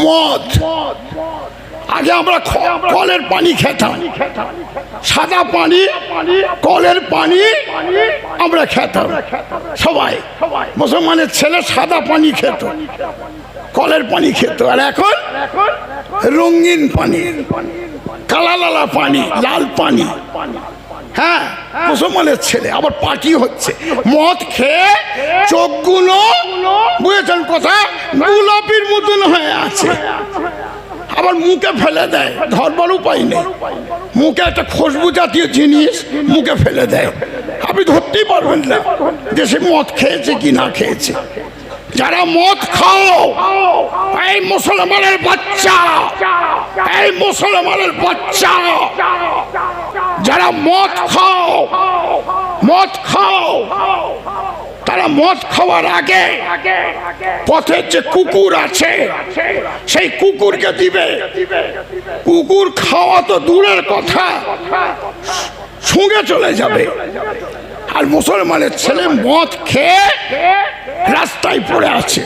মদ। আগে আমরা কলের পানি খেতাম, সাদা পানি, কলের পানি আমরা খেতাম সবাই। মুসলমানের ছেলে সাদা পানি খেত, কলের পানি খেত। আর এখন রঙিন পানি, কালা লালা পানি, লাল পানি। হ্যাঁ, মুসলমানের ছেলে আবার পার্টি হচ্ছে, মদ খেয়ে চোখগুলো বুঝেছেন কথা গোলাপির মতন হয়ে আছে, আবার মুখে ফেলে দেয়, ধরবার উপায় নেই। মুখে একটা খুশবু জাতীয় জিনিস মুখে ফেলে দেয়, আপনি ধরতেই পারবেন না যে সে মদ খেয়েছে কি না খেয়েছে। যারা মদ খাও, এই মুসলমানের বাচ্চা, এই মুসলমানের বাচ্চা, যারা মদ খাও, মদ খাও, তারা মদ খাওয়ার আগে পথের যে কুকুর আছে সেই কুকুরকে দিবে। কুকুর খাওয়া তো দূরের কথা, শুঁকে চলে যাবে। আর মুসলমানের ছেলে মদ খেয়ে রাস্তায় পড়ে আছে,